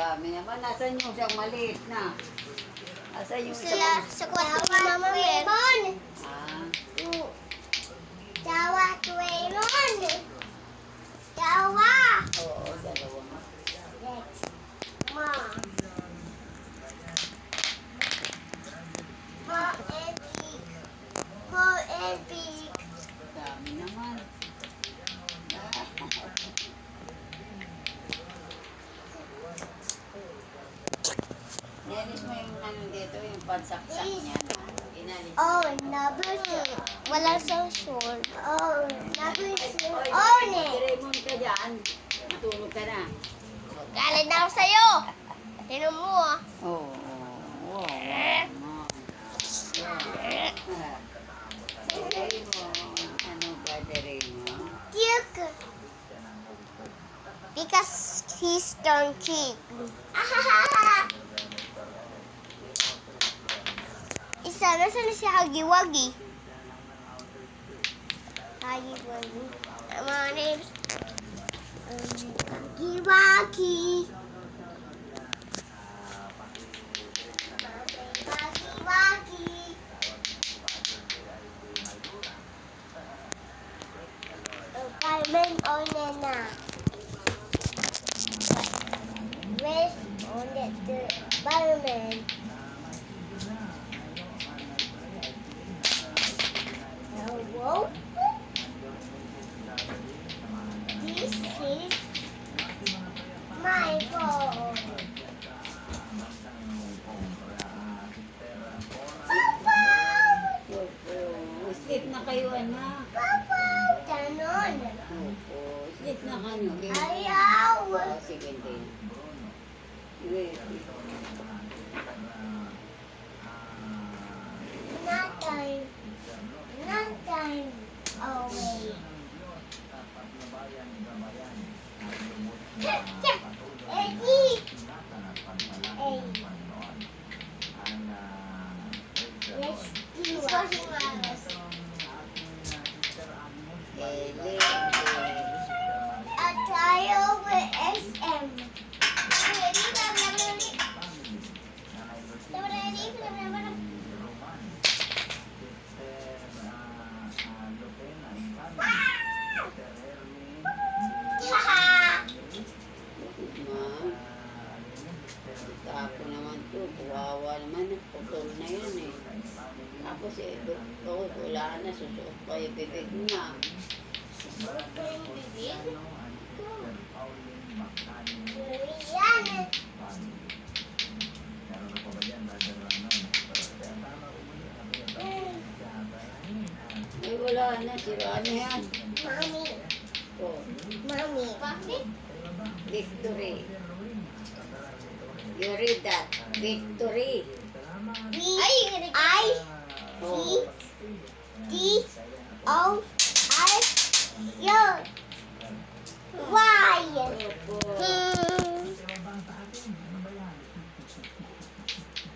dami naman. Nasaan yung isang maliit na? Nasaan yung Sila isang... sa kwarto ni Mama Raymond. Ah, Jawa to Raymond. Jawa. oo, dalawa nga. Next. Ma. Ma and pig. Ma and pig. Dami naman. Inalis mo yung ano dito, yung pansaksak niya. Inalis mo. Oh, number wala siyang short. Oh, number Oy, oh, ne. Raymond ka dyan. Matulog ka na. Galit na ako sa'yo. Tinan mo ah. Oo. Oo. Raymond. Ano ba, Raymond? Cute. Because he's turned cute. Isa, nasa na si Hagiwagi? Hagiwagi. My name's Hagiwagi. Hagiwagi. Carmen Onena. Where's on the fireman? Hello? This is my phone. Papa! Sleep na kayo, anak. Papa! Ganon. Opo. Sleep na kayo. Ayaw. Sige din. Wait. Not time. Not time away. Eddie! Hey. Let's do Ele. a trial with SM. Ma. Tapo naman to. Kawawa naman. Putol na yun eh. Tapos eh, wala na. Susuot pa yung bibig na. Ay, wala na. Sira na yan. Mommy, Oh, mommy. Bakit? victory. You read that. Victory. Oh. D O R Y. Opo.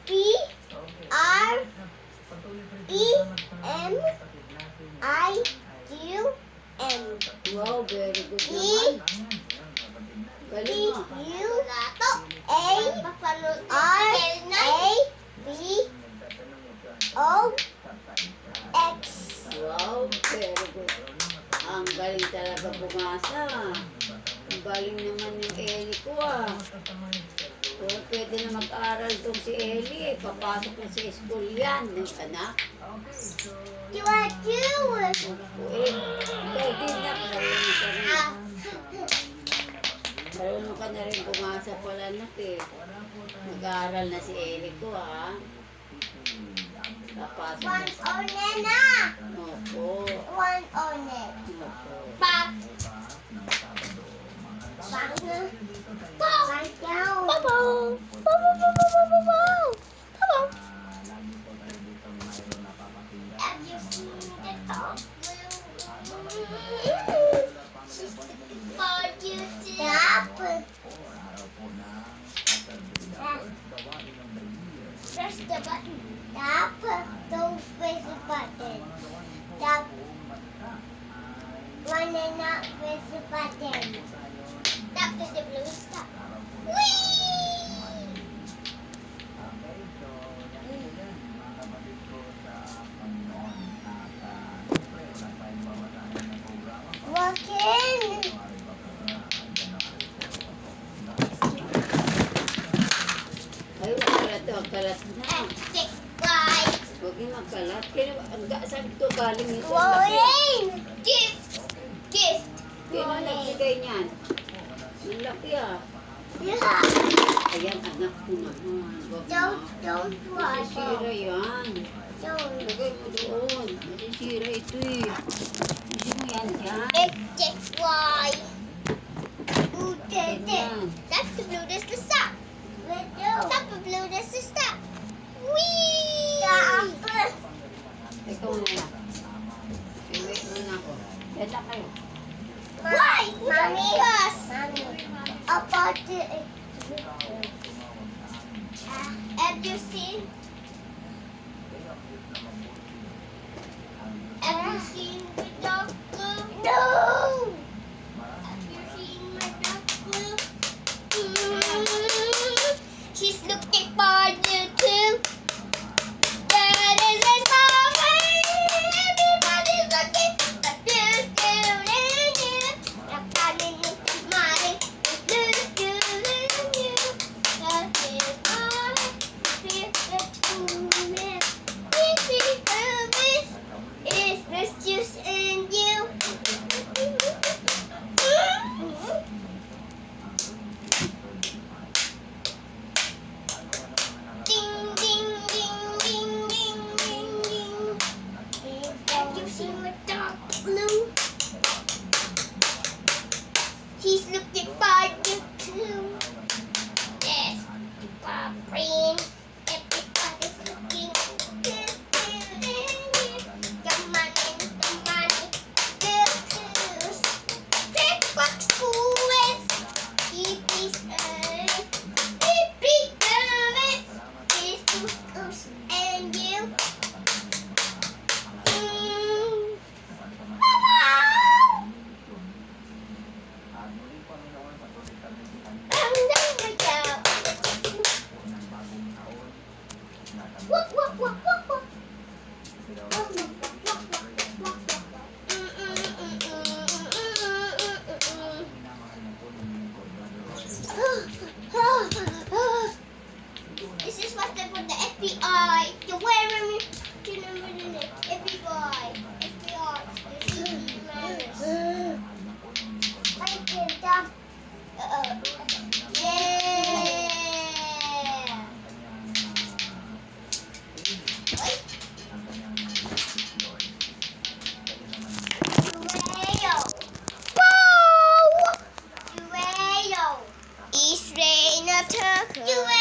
B R E M I U M. Wow, very good E naman. B Galing mo. U A R A B O X. Wow, very good. Ang galing talaga bumasa. Ang galing naman yung Eli ko ah. Kung pwede na mag-aral tong si Eli, papasok na sa school yan. Anak. Do I do it? Opo eh. Ikaw din na. Marunong ka rin. Marunong ka na rin bumasa pala anak eh. Mag-aaral na si Eli ko ah. Papasok na One siya. on na. Opo. One on it. Opo. Back. Back na. Back down. Babo. Babo, babo, babo, babo. Babo. Have you seen the dog? For you to stop. Press the button. Tap. Don't press the button. Tap. One and not press the button. Tap to the blue stop. Whee! kalat. Kaya, saan ito galing ito? Rolling! Gift! Gift! Kaya ang nagbigay niyan. Ang laki ah. Yeah! Ayan, anak ko naman. Wag Don't na. Masisira try. yan. Don't. Lagay mo doon. Masisira ito eh. Hindi mo yan dyan. X, Y. Ooh, Ganyan. that's the blue, that's the stop. That's the blue, that's the stop. Whee! Ikaw na lang. Wait muna ako. Dala kayo. Why? Mommy. Mommy. About the... Have you seen? Have you seen the dog glue? No! Have you seen my dog glue? She's looking for you too. That is a summer. Everybody's looking for this girl and you. I'm calling you money. This girl and you. That is my favorite moment. Is this just in you? Ding, ding, ding, ding, ding, ding, ding. Have you seen my dog blue? He's looking for you too. Yes, green. Everybody's looking. Come on in, come on in. This Pick box schools. Keep these big girls. These two schools and you. Mama! Whoop, whoop, whoop, whoop, whoop. This is what they put the FBI. You wear me. You know the FBI. FBI. Yeah. Israel,